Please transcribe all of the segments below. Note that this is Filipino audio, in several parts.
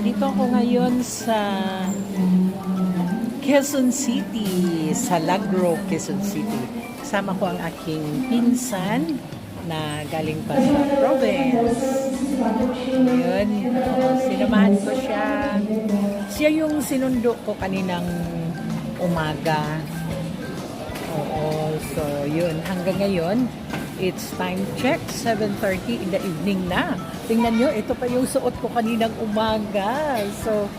Dito ako ngayon sa Quezon City, sa Lagro, Quezon City. Kasama ko ang aking pinsan na galing pa sa province. Yun, sinamahan ko siya. Siya yung sinundo ko kaninang umaga. Oo, so yun, hanggang ngayon, it's time check, 7:30 in the evening na. Tingnan nyo, ito pa yung suot ko kaninang umaga. So,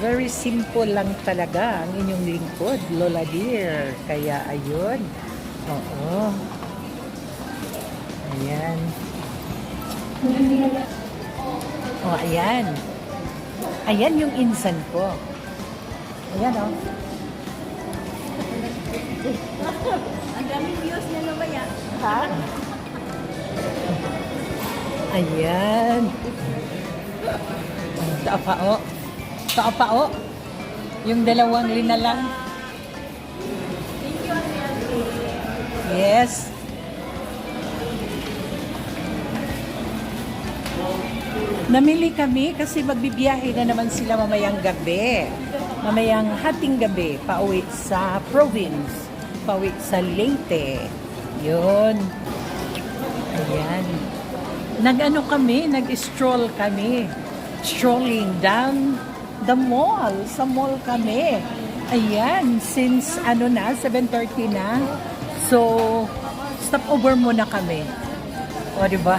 very simple lang talaga ang inyong lingkod, Lola Dear. Kaya, ayun. Oo. Ayan. Oh, ayan. Ayan yung insan ko. Ayan, oh. Ang daming views niya na ba yan? Ha? Ayan. Taapao. Taapao. Yung dalawang linalang. Yes. Namili kami kasi magbibiyahe na naman sila mamayang gabi. Mamayang hating gabi. Pauwi sa province. Pauwi sa Leyte. Yun. Ayan. Nag-ano kami, nag-stroll kami. Strolling down the mall. Sa mall kami. Ayan, since 7:30 na. So, stop over muna kami. O, diba?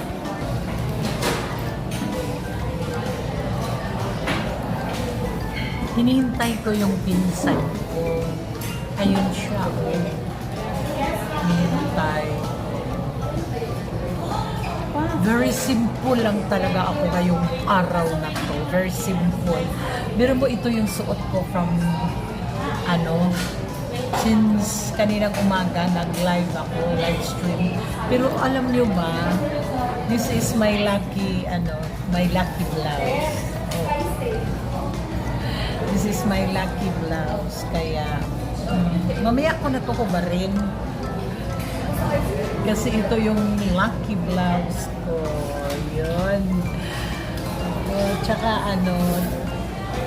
Hinihintay ko yung pinsan ko. Ayun siya. Hinihintay. Very simple lang talaga ako ngayong araw na to. Very simple. Pero mo ito yung suot ko from since kaninang umaga nag-live ako, live stream. Pero alam niyo ba, this is my lucky blouse. Oh. This is my lucky blouse. Kaya mamaya ko na to kubarin. Kasi ito yung lucky blouse ko. Yun. Tsaka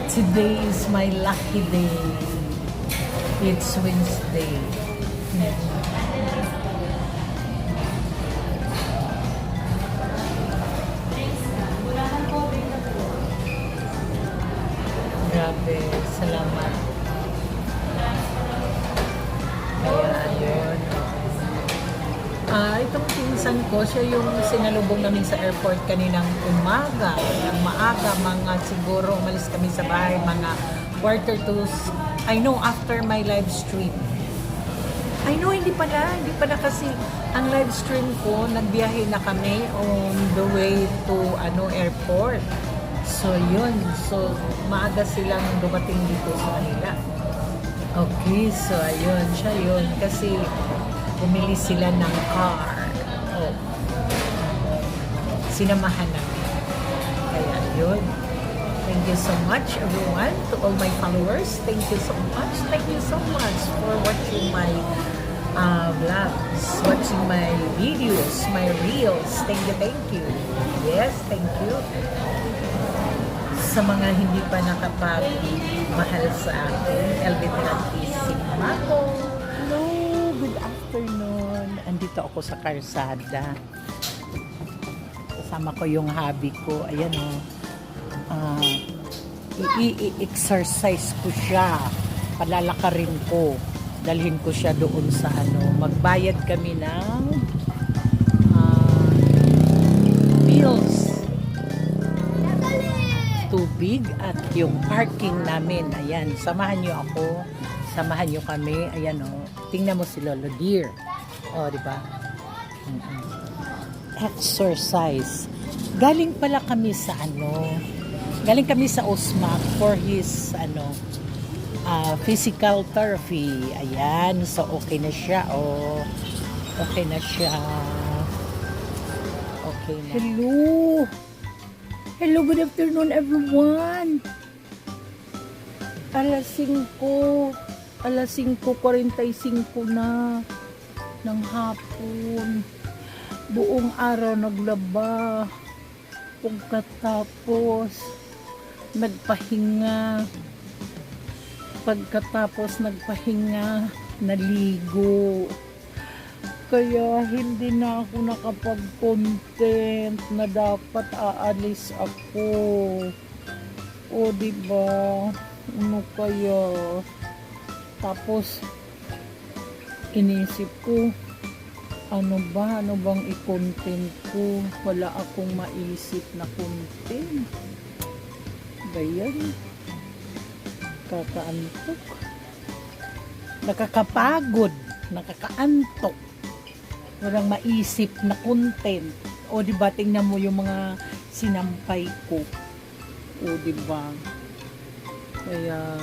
today is my lucky day. It's Wednesday. Grabe. Salamat. Kaya ayun. Itong pinsan ko, siya yung sinalubong namin sa airport kaninang umaga. Ng maaga, mga siguro umalis kami sa bahay, mga 1:45. I know, after my live stream. I know, hindi pa na kasi ang live stream ko, nagbiyahe na kami on the way to airport. So, yun. So, maaga silang dumating dito sa Manila. Okay, so ayun, siya yun. Kasi bumili sila ng car. Oh. Sinamahan namin. Kaya yun. Thank you so much, everyone, to all my followers. Thank you so much. Thank you so much for watching my vlogs, watching my videos, my reels. Thank you. Yes, thank you. Sa mga hindi pa nakapag-mahal sa akin, Elvitrantissim ako. Hello, good afternoon. Andito ako sa Karsada. Kasama ko yung hubby ko. Ayan i-exercise ko siya. Palalakarin ko. Dalhin ko siya doon sa magbayad kami ng bills. Tubig at yung parking namin. Ayan, samahan nyo ako. Samahan nyo kami. Ayan tingnan mo si Lolo Dear. O, diba? Exercise. Galing pala kami sa galing kami sa Osmac for his physical therapy. Ayan, so okay na siya. Okay na siya. Okay na. Hello, good afternoon everyone. Alas 5:45 na ng hapon. Buong araw naglaba. Pagkatapos nagpahinga. Pagkatapos nagpahinga, naligo. Kaya hindi na ako nakapag-content na dapat aalis ako. O diba? Ano kaya? Tapos, inisip ko, ano bang i-content ko? Wala akong maisip na content. Bayan. Kakaantok. Nakakapagod. Nakakaantok. Walang maisip na content. O diba, tingnan mo yung mga sinampay ko. O diba? Kaya,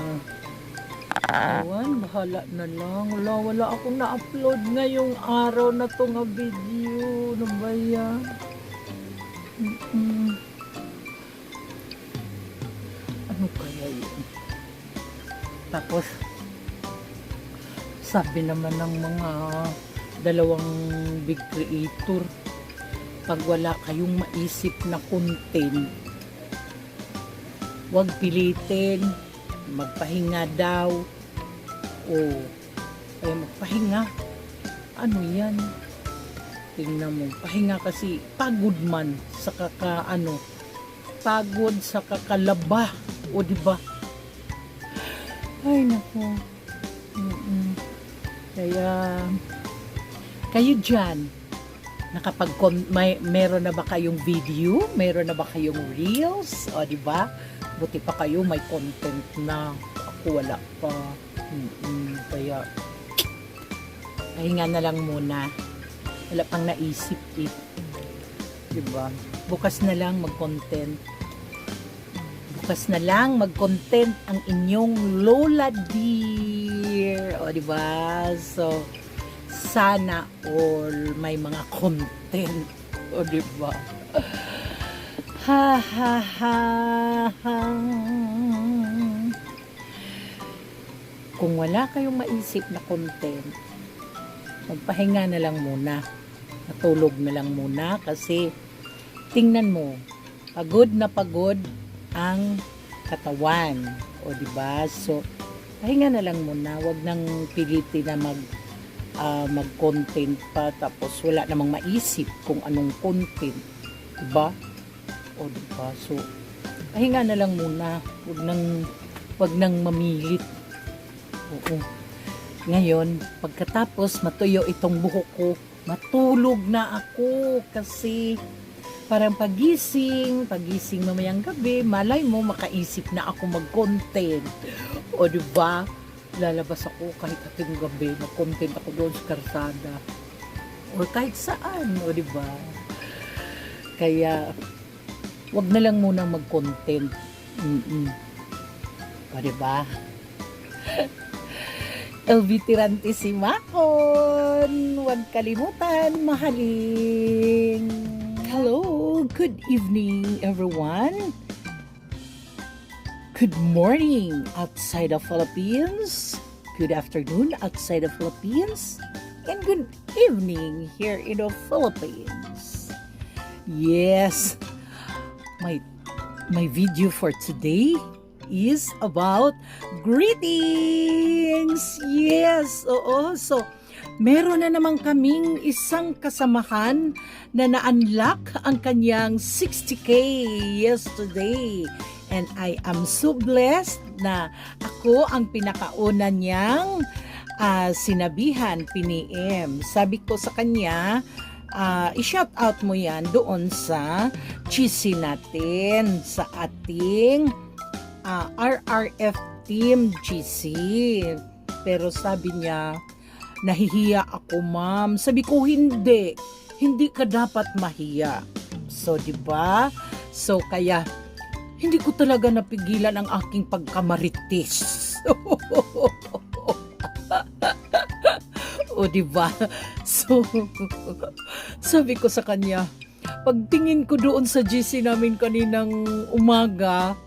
awan, bahala na lang. Wala akong na-upload ngayong araw na to nga video. Ano ba yan? Ano kaya yun? Tapos, sabi naman ng mga dalawang big creator, pag wala kayong maisip na content, huwag pilitin, magpahinga daw. O, kaya magpahinga. Ano yan? Tingnan mo, pahinga kasi pagod man sa pagod sa kakalaba. O, diba? Ay, naku. Kaya, kayo dyan, meron na ba kayong video? Meron na ba kayong reels? O, diba? Buti pa kayo, may content na. Ako wala pa. Kaya, pahinga na lang muna. Wala pang naisip eh. Diba? Bukas na lang mag-content. Bukas na lang mag-content ang inyong Lola Dear. O, diba? So, sana all may mga content. O, diba? Ha ha ha ha. Kung wala kayong maisip na content, magpahinga na lang muna. Matulog na lang muna kasi tingnan mo, pagod na pagod ang katawan. O diba? So, pahinga na lang muna. Huwag nang pilitin na mag-content pa tapos wala namang maisip kung anong content. Diba? O diba? So, pahinga na lang muna. Huwag nang mamilit. Oo. Ngayon, pagkatapos matuyo itong buhok ko, matulog na ako kasi parang pagising mamayang gabi, malay mo makaisip na ako mag-content. O diba? Lalabas ako kahit ating gabi, mag-content ako doon sa karsada. O kahit saan, o diba? Kaya, wag na lang muna mag-content. O diba? LV Tirante si Makon. Huwag kalimutan, mahaling. Hello, good evening everyone. Good morning outside of Philippines. Good afternoon outside of Philippines. And good evening here in the Philippines. Yes, my video for today is about greetings. Yes, oo. So, meron na naman kaming isang kasamahan na na-unlock ang kanyang 60K yesterday. And I am so blessed na ako ang pinakauna niyang sinabihan, piniem. Sabi ko sa kanya, i-shout out mo yan doon sa cheesy natin, sa ating RRF Team GC. Pero sabi niya, nahihiya ako ma'am. Sabi ko, hindi ka dapat mahiya. So, diba? So, kaya, hindi ko talaga napigilan ang aking pagkamaritis. O, diba? So, sabi ko sa kanya, pagtingin ko doon sa GC namin kaninang umaga,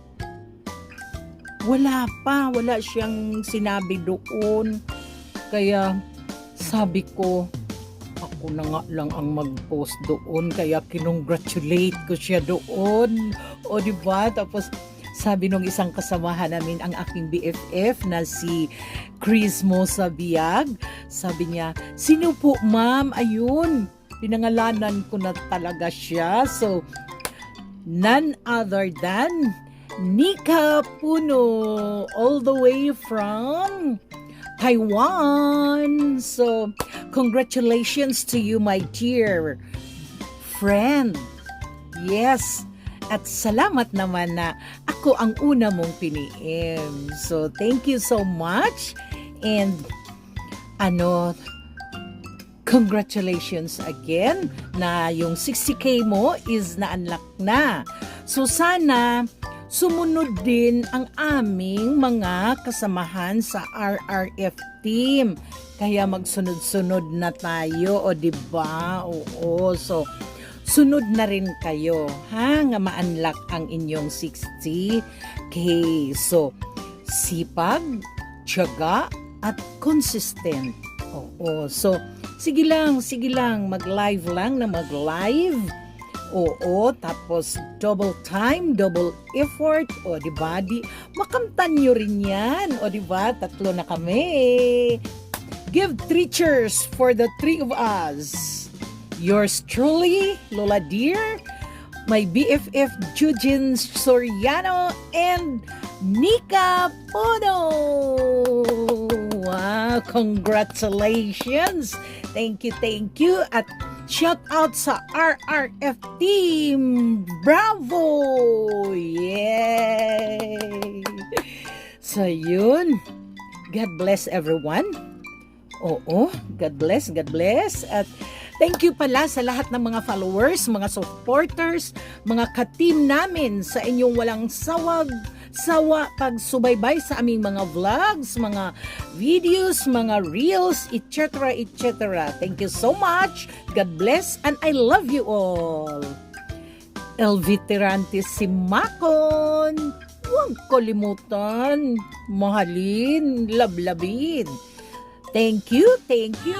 wala siyang sinabi doon. Kaya sabi ko, ako na nga lang ang mag-post doon. Kaya kinongratulate ko siya doon. O diba? Tapos Sabi nung isang kasamahan namin, ang aking BFF na si Chris Mosabiag, sabi niya, sino po ma'am? Ayun, pinangalanan ko na talaga siya. So, none other than Nika Puno, all the way from Taiwan. So, congratulations to you, my dear friend. Yes. At salamat naman na ako ang una mong piniim. So, thank you so much. And, congratulations again na yung 60K mo is na-unlock na. So, sana sumunod din ang aming mga kasamahan sa RRF team. Kaya magsunod-sunod na tayo, o diba? Oo, so sunod na rin kayo, ha? Nga ma-unlock ang inyong 60K. So, sipag, tiyaga, at consistent. Oo, so sige lang, mag-live lang na mag-live. Oo, tapos double time, double effort. O, diba? Makamtan nyo rin yan. O, diba? 3 na kami. Give 3 cheers for the 3 of us. Yours truly, Lola Dear, my BFF Jujin Soriano, and Nika Puno. Wow, congratulations. Thank you. At shout out sa RRF team. Bravo! Yay! So yun. God bless everyone. Oo, God bless. At thank you pala sa lahat ng mga followers, mga supporters, mga ka-team namin sa inyong walang sawa pagsubaybay sa aming mga vlogs, mga videos, mga reels, etc. Thank you so much. God bless and I love you all. El Veterante Simakon. Huwag kalimutan. Mahalin, lablabin. Thank you. Baby,